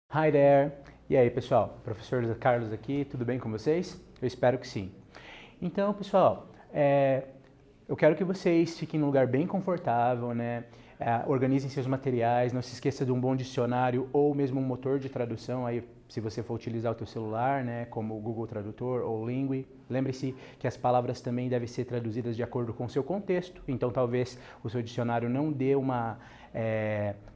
Hi there! E aí, pessoal? Professor Carlos aqui, tudo bem com vocês? Eu espero que sim. Então, pessoal, eu quero que vocês fiquem num lugar bem confortável, né? Organizem seus materiais, não se esqueça de um bom dicionário ou mesmo um motor de tradução, aí, se você for utilizar o teu celular, né? Como o Google Tradutor ou Lingui. Lembre-se que as palavras também devem ser traduzidas de acordo com o seu contexto, então talvez o seu dicionário não dê uma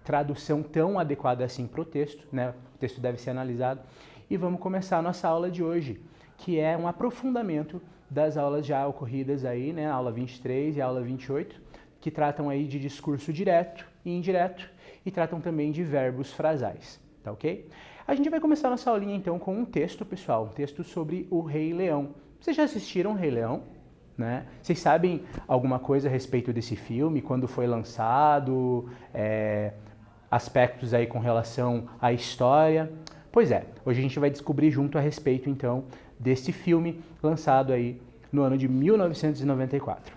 tradução tão adequada assim para o texto, né? O texto deve ser analisado. E vamos começar a nossa aula de hoje, que é um aprofundamento das aulas já ocorridas aí, né? A aula 23 e a aula 28, que tratam aí de discurso direto e indireto e tratam também de verbos frasais, tá ok? A gente vai começar a nossa aulinha então com um texto, pessoal, um texto sobre o Rei Leão. Vocês já assistiram o Rei Leão? Né? Vocês sabem alguma coisa a respeito desse filme, quando foi lançado, aspectos aí com relação à história? Pois é, hoje a gente vai descobrir junto a respeito então desse filme lançado aí no ano de 1994.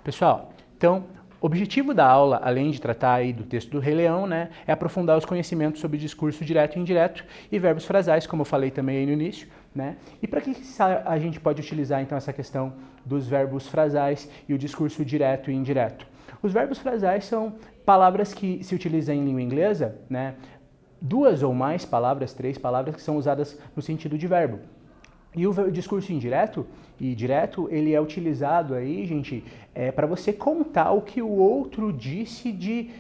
Pessoal, então o objetivo da aula, além de tratar aí do texto do Rei Leão, né, é aprofundar os conhecimentos sobre discurso direto e indireto e verbos frasais, como eu falei também aí no início, né? E para que a gente pode utilizar então essa questão dos verbos frasais e o discurso direto e indireto? Os verbos frasais são palavras que se utilizam em língua inglesa, né? Duas ou mais palavras, três palavras que são usadas no sentido de verbo. E o discurso indireto e direto, ele é utilizado aí, gente, para você contar o que o outro disse de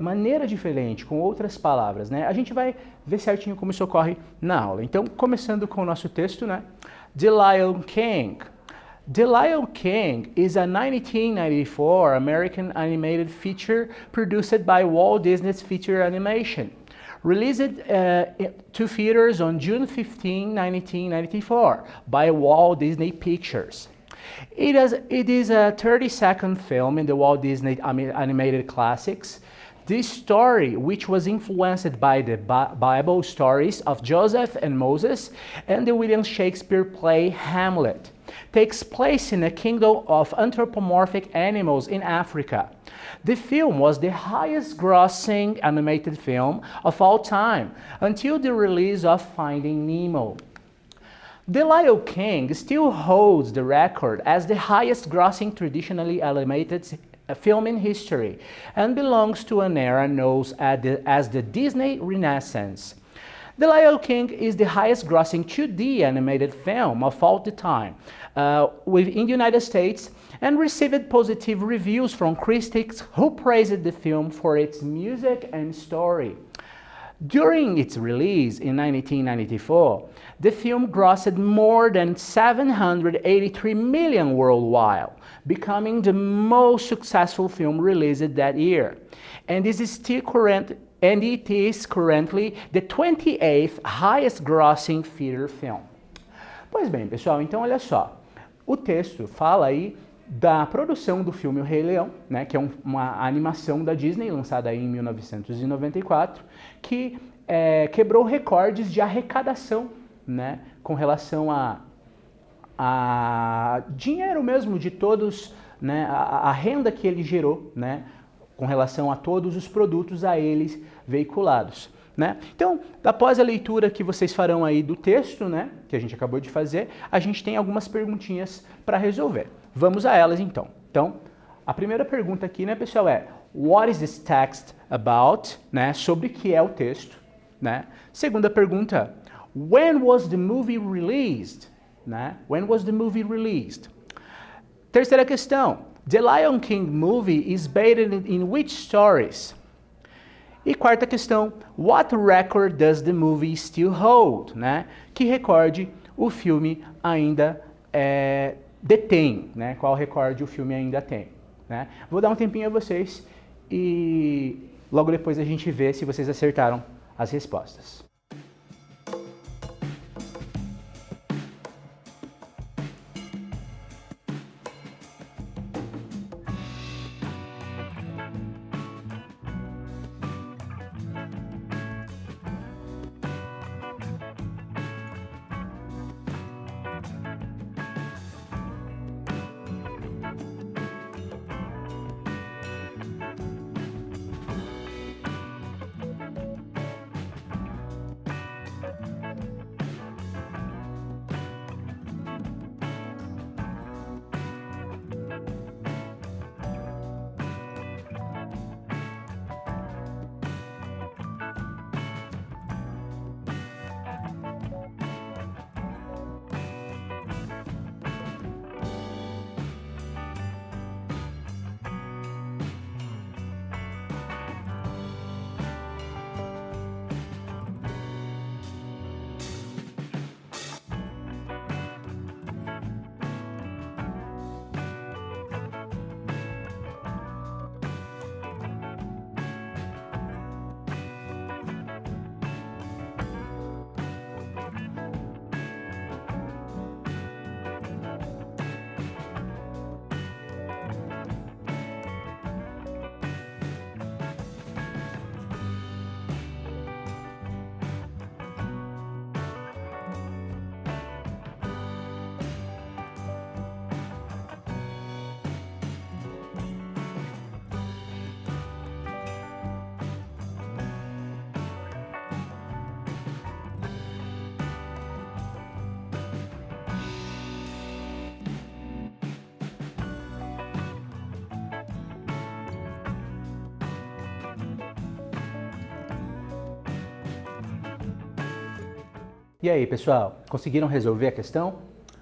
maneira diferente, com outras palavras, né? A gente vai ver certinho como isso ocorre na aula. Então, começando com o nosso texto, né? The Lion King. The Lion King is a 1994 American animated feature produced by Walt Disney's Feature Animation. Released to theaters on June 15, 1994 by Walt Disney Pictures. It is a 30-second film in the Walt Disney animated classics. This story, which was influenced by the Bible stories of Joseph and Moses and the William Shakespeare play Hamlet, takes place in a kingdom of anthropomorphic animals in Africa. The film was the highest grossing animated film of all time until the release of Finding Nemo. The Lion King still holds the record as the highest grossing traditionally animated film in history and belongs to an era known as the Disney Renaissance. The Lion King is the highest grossing 2D animated film of all the time in the United States and received positive reviews from critics who praised the film for its music and story. During its release in 1994, the film grossed more than $783 million worldwide, becoming the most successful film released that year. And it is currently the 28th highest grossing feature film. Pois bem, pessoal, então olha só. O texto fala aí da produção do filme O Rei Leão, né, que é uma animação da Disney, lançada aí em 1994, que quebrou recordes de arrecadação, né, com relação a dinheiro mesmo de todos, né, a renda que ele gerou, né, com relação a todos os produtos a eles veiculados. Né? Então, após a leitura que vocês farão aí do texto, né, que a gente acabou de fazer, a gente tem algumas perguntinhas para resolver. Vamos a elas então. Então, a primeira pergunta aqui, né, pessoal, é What is this text about? Né, sobre o que é o texto. Né? Segunda pergunta, When was the movie released? Né? When was the movie released? Terceira questão, The Lion King movie is based in which stories? E quarta questão, what record does the movie still hold? Né? Que recorde o filme ainda detém, né? Qual recorde o filme ainda tem? Né? Vou dar um tempinho a vocês e logo depois a gente vê se vocês acertaram as respostas. E aí, pessoal, conseguiram resolver a questão?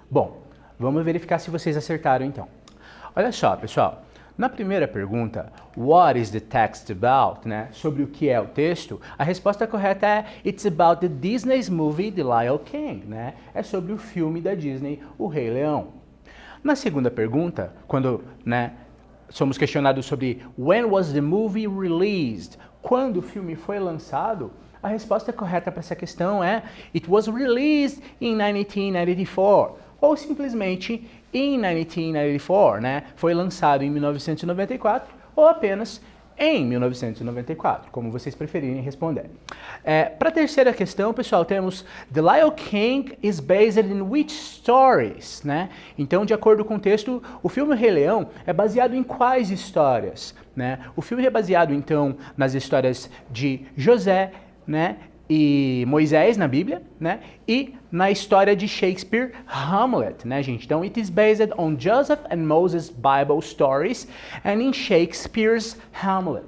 Bom, vamos verificar se vocês acertaram então. Olha só, pessoal, na primeira pergunta, what is the text about, né, sobre o que é o texto, a resposta correta é it's about the Disney's movie The Lion King, né, é sobre o filme da Disney, O Rei Leão. Na segunda pergunta, quando, né, somos questionados sobre when was the movie released, quando o filme foi lançado, a resposta correta para essa questão é it was released in 1994, ou simplesmente in 1994, né? Foi lançado em 1994 ou apenas em 1994, como vocês preferirem responder. Para a terceira questão, pessoal, temos The Lion King is based in which stories, né? Então, de acordo com o texto, o filme Rei Leão é baseado em quais histórias, né? O filme é baseado, então, nas histórias de José, né, e Moisés na Bíblia, né, e na história de Shakespeare, Hamlet, né, gente? Então, it is based on Joseph and Moses Bible stories and in Shakespeare's Hamlet,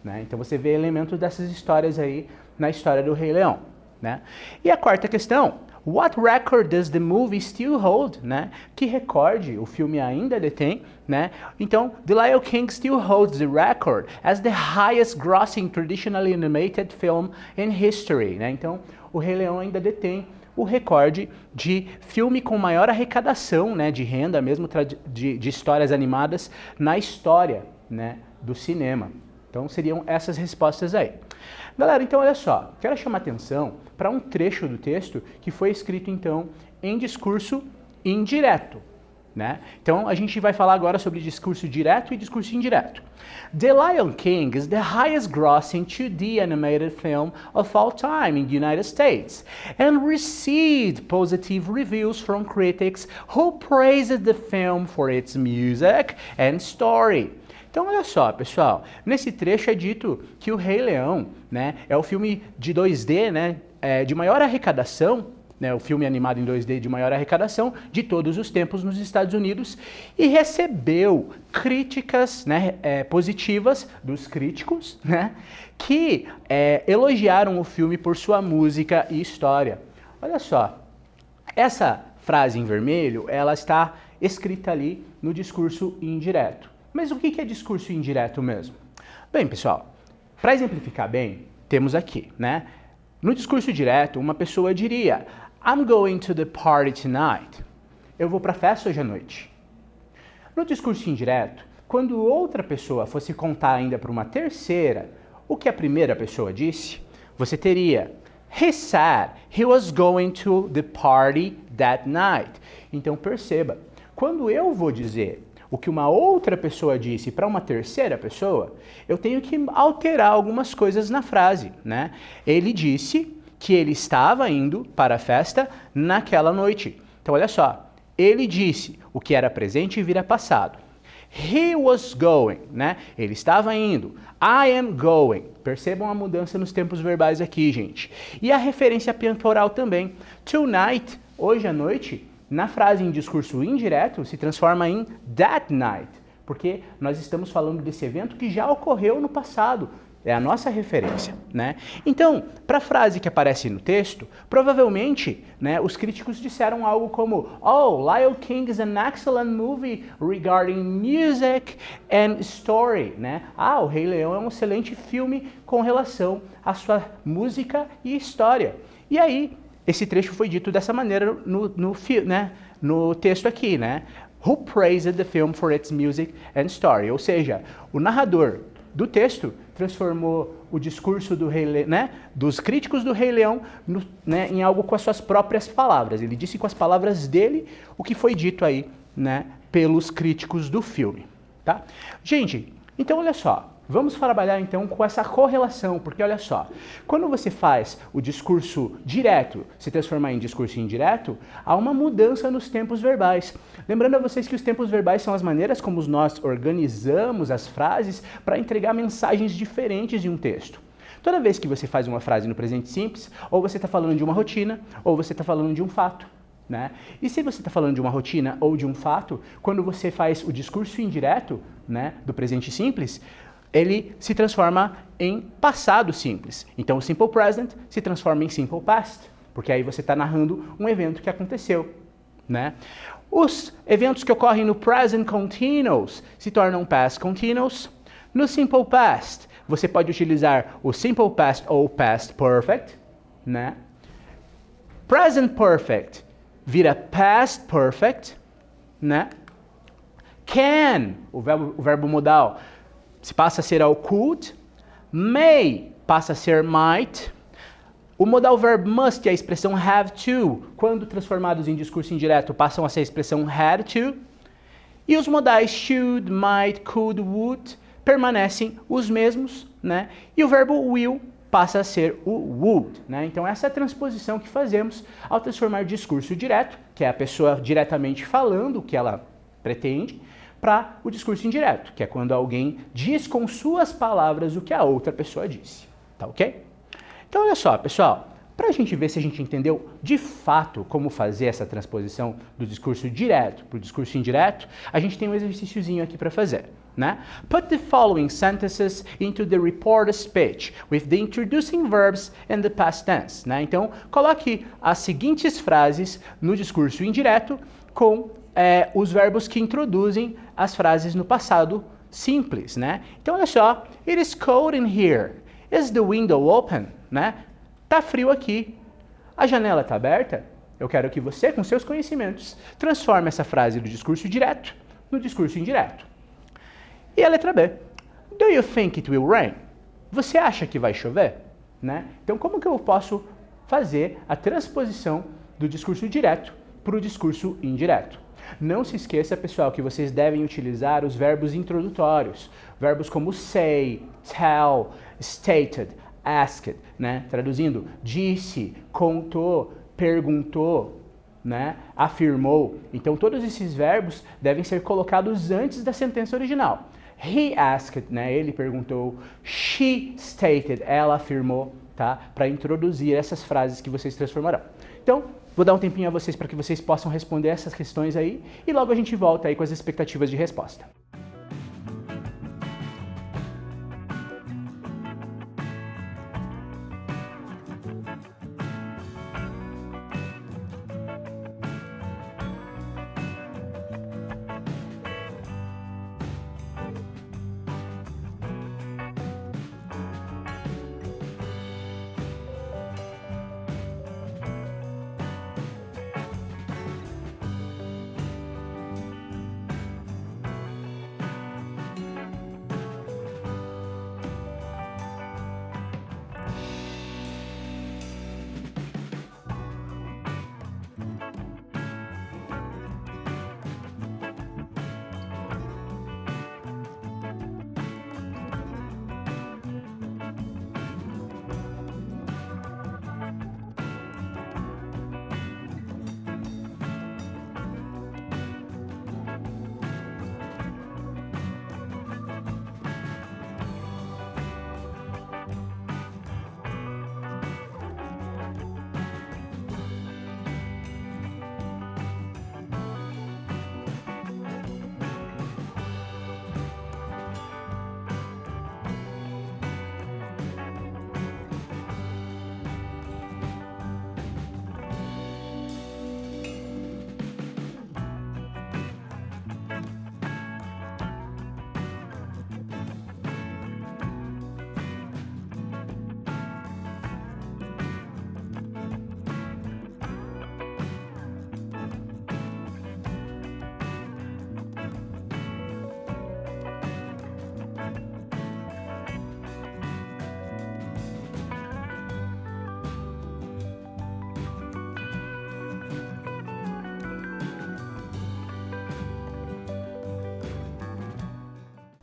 né? Então, você vê elementos dessas histórias aí na história do Rei Leão, né? E a quarta questão, what record does the movie still hold, né? Que recorde o filme ainda detém, né? Então, The Lion King still holds the record as the highest grossing traditionally animated film in history, né? Então, o Rei Leão ainda detém o recorde de filme com maior arrecadação, né, de renda mesmo de histórias animadas na história, né, do cinema. Então, seriam essas respostas aí. Galera, então olha só, quero chamar atenção para um trecho do texto que foi escrito então em discurso indireto, né? Então a gente vai falar agora sobre discurso direto e discurso indireto. The Lion King is the highest grossing 2D animated film of all time in the United States and received positive reviews from critics who praised the film for its music and story. Então, olha só, pessoal, nesse trecho é dito que o Rei Leão, né, é o filme de 2D, né, de maior arrecadação, né, o filme animado em 2D de maior arrecadação de todos os tempos nos Estados Unidos e recebeu críticas, né, positivas dos críticos, né, que elogiaram o filme por sua música e história. Olha só, essa frase em vermelho, ela está escrita ali no discurso indireto. Mas o que é discurso indireto mesmo? Bem, pessoal, para exemplificar bem, temos aqui, né? No discurso direto, uma pessoa diria I'm going to the party tonight. Eu vou para a festa hoje à noite. No discurso indireto, quando outra pessoa fosse contar ainda para uma terceira o que a primeira pessoa disse, você teria He said he was going to the party that night. Então perceba, quando eu vou dizer o que uma outra pessoa disse para uma terceira pessoa, eu tenho que alterar algumas coisas na frase, né? Ele disse que ele estava indo para a festa naquela noite. Então, olha só. Ele disse o que era presente e vira passado. He was going, né? Ele estava indo. I am going. Percebam a mudança nos tempos verbais aqui, gente. E a referência temporal também. Tonight, hoje à noite, na frase em discurso indireto, se transforma em that night, porque nós estamos falando desse evento que já ocorreu no passado. É a nossa referência, né? Então, para a frase que aparece no texto, provavelmente, né, os críticos disseram algo como Oh, Lion King is an excellent movie regarding music and story, né? Ah, O Rei Leão é um excelente filme com relação à sua música e história. E aí, esse trecho foi dito dessa maneira no texto aqui, né? Who praised the film for its music and story? Ou seja, o narrador do texto transformou o discurso do Rei Leão, né, dos críticos do Rei Leão né, em algo com as suas próprias palavras. Ele disse com as palavras dele o que foi dito aí, né, pelos críticos do filme. Tá? Gente, então olha só. Vamos trabalhar então com essa correlação, porque olha só, quando você faz o discurso direto se transformar em discurso indireto, há uma mudança nos tempos verbais. Lembrando a vocês que os tempos verbais são as maneiras como nós organizamos as frases para entregar mensagens diferentes em um texto. Toda vez que você faz uma frase no presente simples, ou você está falando de uma rotina, ou você está falando de um fato. Né? E se você está falando de uma rotina ou de um fato, quando você faz o discurso indireto, né, do presente simples, ele se transforma em passado simples. Então, o simple present se transforma em simple past. porque aí você está narrando um evento que aconteceu, né? Os eventos que ocorrem no present continuous se tornam past continuous. No simple past, você pode utilizar o simple past ou past perfect, né? Present perfect vira past perfect, né? Can, o verbo modal, se passa a ser ao could. May passa a ser might. O modal verb must e a expressão have to, quando transformados em discurso indireto, passam a ser a expressão had to. E os modais should, might, could, would permanecem os mesmos, né? E o verbo will passa a ser o would, né? Então essa é a transposição que fazemos ao transformar discurso direto, que é a pessoa diretamente falando o que ela pretende, para o discurso indireto, que é quando alguém diz com suas palavras o que a outra pessoa disse, tá ok? Então olha só, pessoal, para a gente ver se a gente entendeu de fato como fazer essa transposição do discurso direto para o discurso indireto, a gente tem um exercíciozinho aqui para fazer, né? Put the following sentences into the reported speech with the introducing verbs and the past tense, né? Então, coloque as seguintes frases no discurso indireto com os verbos que introduzem as frases no passado simples, né? Então, olha só, it is cold in here. Is the window open? Né? Tá frio aqui. A janela está aberta? Eu quero que você, com seus conhecimentos, transforme essa frase do discurso direto no discurso indireto. E a letra B. Do you think it will rain? Você acha que vai chover? Né? Então, como que eu posso fazer a transposição do discurso direto para o discurso indireto? Não se esqueça, pessoal, que vocês devem utilizar os verbos introdutórios. Verbos como say, tell, stated, asked, né? Traduzindo, disse, contou, perguntou, né? Afirmou. Então, todos esses verbos devem ser colocados antes da sentença original. He asked, né? Ele perguntou. She stated, ela afirmou, tá? Para introduzir essas frases que vocês transformarão. Então, vou dar um tempinho a vocês para que vocês possam responder essas questões aí e logo a gente volta aí com as expectativas de resposta.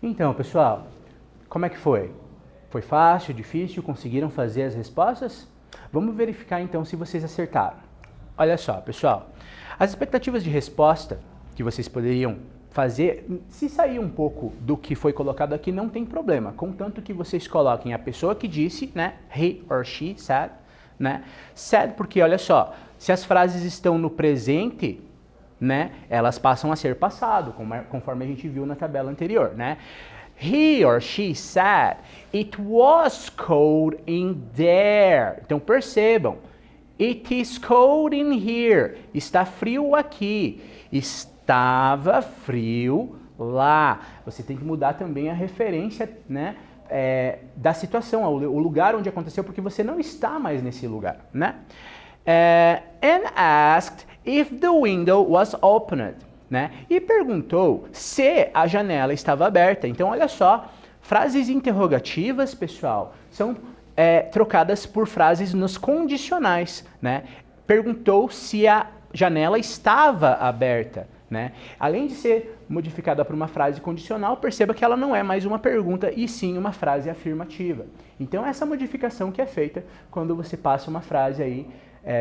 Então, pessoal, como é que foi? Foi fácil, difícil? Conseguiram fazer as respostas? Vamos verificar então se vocês acertaram. Olha só, pessoal, as expectativas de resposta que vocês poderiam fazer, se sair um pouco do que foi colocado aqui, não tem problema, contanto que vocês coloquem a pessoa que disse, né, he or she said, né, said porque, olha só, se as frases estão no presente, né, elas passam a ser passado, conforme a gente viu na tabela anterior, né? He or she said, it was cold in there. Então percebam, It is cold in here. Está frio aqui. Estava frio lá. Você tem que mudar também a referência, né, da situação, o lugar onde aconteceu, porque você não está mais nesse lugar, né? And asked if the window was opened, né? E perguntou se a janela estava aberta. Então, olha só, frases interrogativas, pessoal, são trocadas por frases nos condicionais, né? Perguntou se a janela estava aberta, né? Além de ser modificada por uma frase condicional, perceba que ela não é mais uma pergunta e sim uma frase afirmativa. Então, essa modificação que é feita quando você passa uma frase aí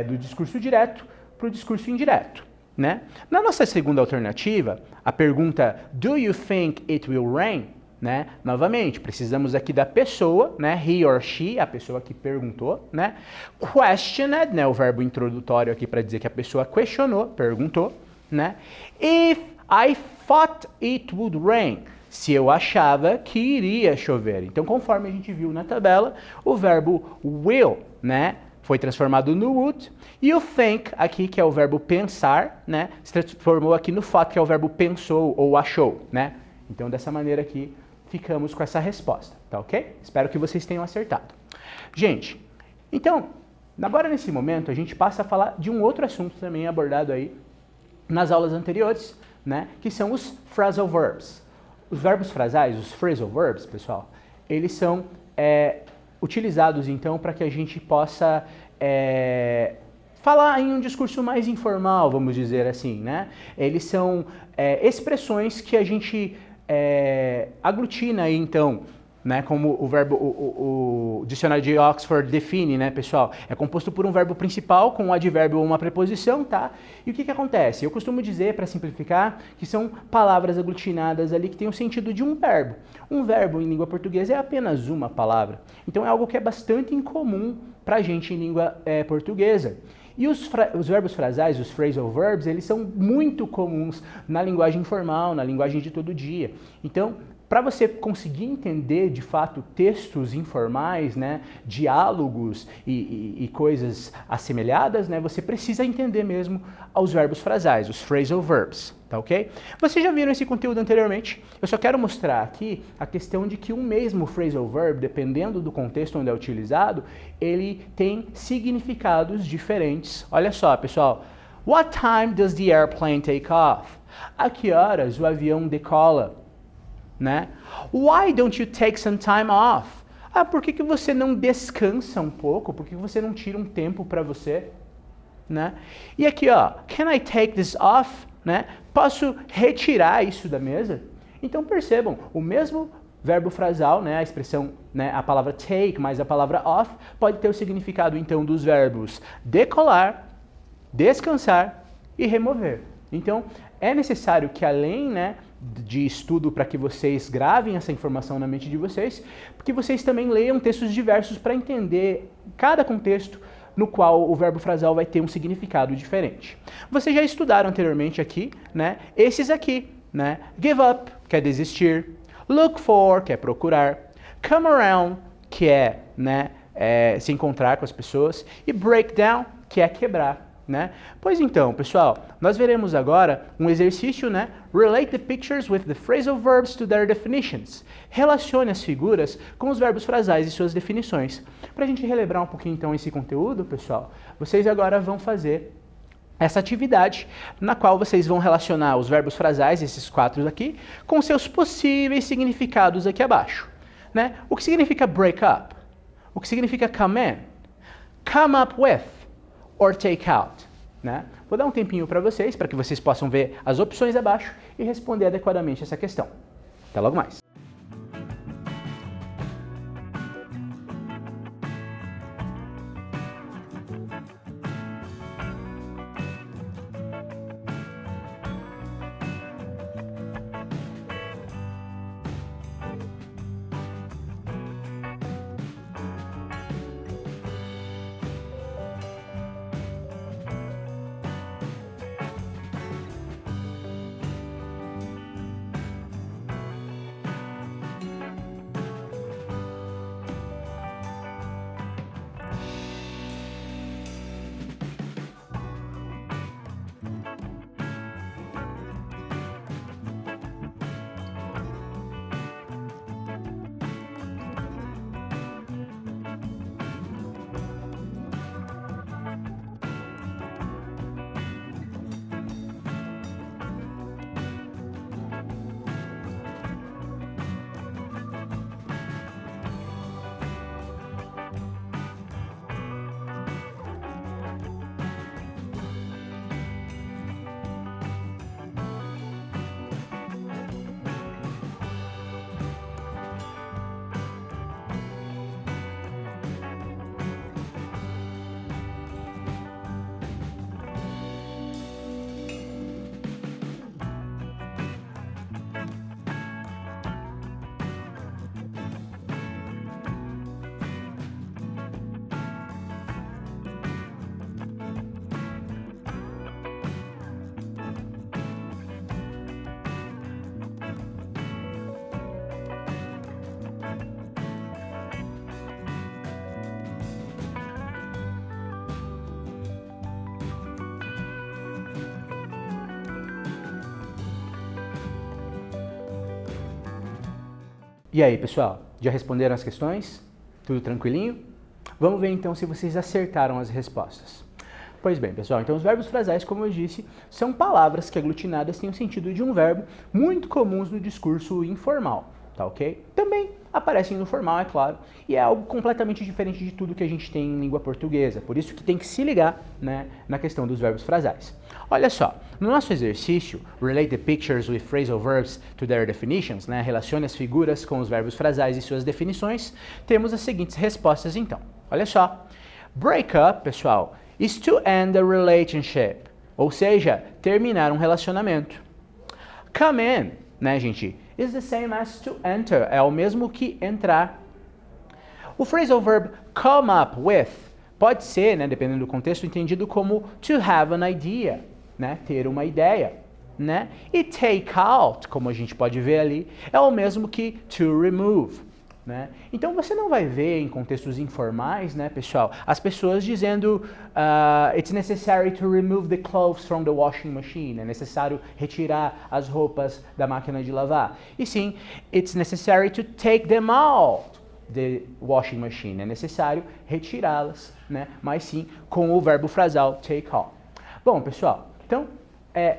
do discurso direto para o discurso indireto, né? Na nossa segunda alternativa, a pergunta Do you think it will rain? Né? Novamente, precisamos aqui da pessoa, né? He or she, a pessoa que perguntou, né? Questioned, né? O verbo introdutório aqui para dizer que a pessoa questionou, perguntou, né? If I thought it would rain, se eu achava que iria chover. Então, conforme a gente viu na tabela, o verbo will, né, foi transformado no would, e o think aqui, que é o verbo pensar, né, se transformou aqui no thought, que é o verbo pensou ou achou, né? Então, dessa maneira aqui, ficamos com essa resposta, tá ok? Espero que vocês tenham acertado. Gente, então, agora nesse momento, a gente passa a falar de um outro assunto também abordado aí nas aulas anteriores, né, que são os phrasal verbs. Os verbos frasais, os phrasal verbs, pessoal, eles são utilizados, então, para que a gente possa falar em um discurso mais informal, vamos dizer assim, né? Eles são expressões que a gente aglutina aí, então, né, como o verbo, o dicionário de Oxford define, né, pessoal? É composto por um verbo principal com um advérbio ou uma preposição, tá? E o que acontece? Eu costumo dizer, para simplificar, que são palavras aglutinadas ali que têm o sentido de um verbo. Um verbo em língua portuguesa é apenas uma palavra. Então é algo que é bastante incomum para a gente em língua portuguesa. E os verbos frasais, os phrasal verbs, eles são muito comuns na linguagem informal, na linguagem de todo dia. Então, para você conseguir entender, de fato, textos informais, né, diálogos e coisas assemelhadas, né, você precisa entender mesmo os verbos frasais, os phrasal verbs, tá ok? Vocês já viram esse conteúdo anteriormente? Eu só quero mostrar aqui a questão de que um mesmo phrasal verb, dependendo do contexto onde é utilizado, ele tem significados diferentes. Olha só, pessoal. What time does the airplane take off? A que horas o avião decola? Né? Why don't you take some time off? Ah, por que você não descansa um pouco? Por que você não tira um tempo para você? Né? E aqui, ó, can I take this off? Né? Posso retirar isso da mesa? Então percebam, o mesmo verbo frasal, né, a expressão, né, a palavra take mais a palavra off, pode ter o significado então dos verbos decolar, descansar e remover. Então, é necessário que além, né, de estudo para que vocês gravem essa informação na mente de vocês, porque vocês também leiam textos diversos para entender cada contexto no qual o verbo frasal vai ter um significado diferente. Vocês já estudaram anteriormente aqui, né, esses aqui, né, give up, que é desistir, look for, que é procurar, come around, que é, né, se encontrar com as pessoas, e break down, que é quebrar. Né? Pois então, pessoal, nós veremos agora um exercício, né? Relate the pictures with the phrasal verbs to their definitions. Relacione as figuras com os verbos frasais e suas definições. Para a gente relembrar um pouquinho então esse conteúdo, pessoal, vocês agora vão fazer essa atividade na qual vocês vão relacionar os verbos frasais, esses 4 aqui, com seus possíveis significados aqui abaixo. Né? O que significa break up? O que significa come in? Come up with? Or take out, né? Vou dar um tempinho para vocês, para que vocês possam ver as opções abaixo e responder adequadamente essa questão. Até logo mais. E aí, pessoal, já responderam as questões? Tudo tranquilinho? Vamos ver então se vocês acertaram as respostas. Pois bem, pessoal, então os verbos frasais, como eu disse, são palavras que aglutinadas têm o sentido de um verbo, muito comuns no discurso informal, tá ok? Também aparecem no formal, é claro, e é algo completamente diferente de tudo que a gente tem em língua portuguesa, por isso que tem que se ligar, né, na questão dos verbos frasais. Olha só, no nosso exercício, relate the pictures with phrasal verbs to their definitions, né, relacione as figuras com os verbos frasais e suas definições, temos as seguintes respostas então. Olha só, break up, pessoal, is to end a relationship, ou seja, terminar um relacionamento. Come in, né, gente, is the same as to enter, é o mesmo que entrar. O phrasal verb come up with pode ser, né, dependendo do contexto, entendido como to have an idea, né, ter uma ideia, né? E take out, como a gente pode ver ali, é o mesmo que to remove, né? Então você não vai ver em contextos informais, né, pessoal, as pessoas dizendo it's necessary to remove the clothes from the washing machine, é necessário retirar as roupas da máquina de lavar. E sim, it's necessary to take them out the washing machine, é necessário retirá-las, né? Mas sim com o verbo frasal take out. Bom, pessoal, então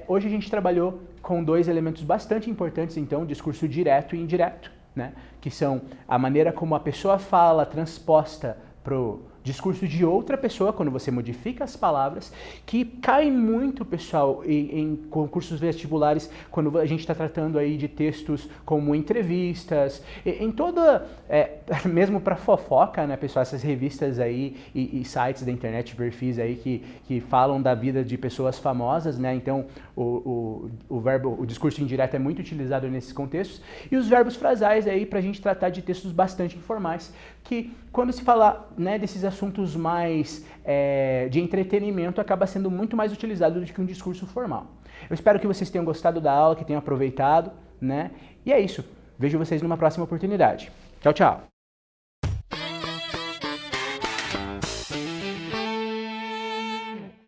hoje a gente trabalhou com dois elementos bastante importantes, então, discurso direto e indireto, né? Que são a maneira como a pessoa fala transposta para o discurso de outra pessoa, quando você modifica as palavras, que cai muito, pessoal, em concursos vestibulares, quando a gente está tratando aí de textos como entrevistas, em toda, mesmo para fofoca, né, pessoal, essas revistas aí e sites da internet, perfis aí que falam da vida de pessoas famosas, né, então o discurso indireto é muito utilizado nesses contextos, e os verbos frasais aí para a gente tratar de textos bastante informais, que quando se fala, né, desses assuntos mais de entretenimento, acaba sendo muito mais utilizado do que um discurso formal. Eu espero que vocês tenham gostado da aula, que tenham aproveitado, né? E é isso. Vejo vocês numa próxima oportunidade. Tchau, tchau!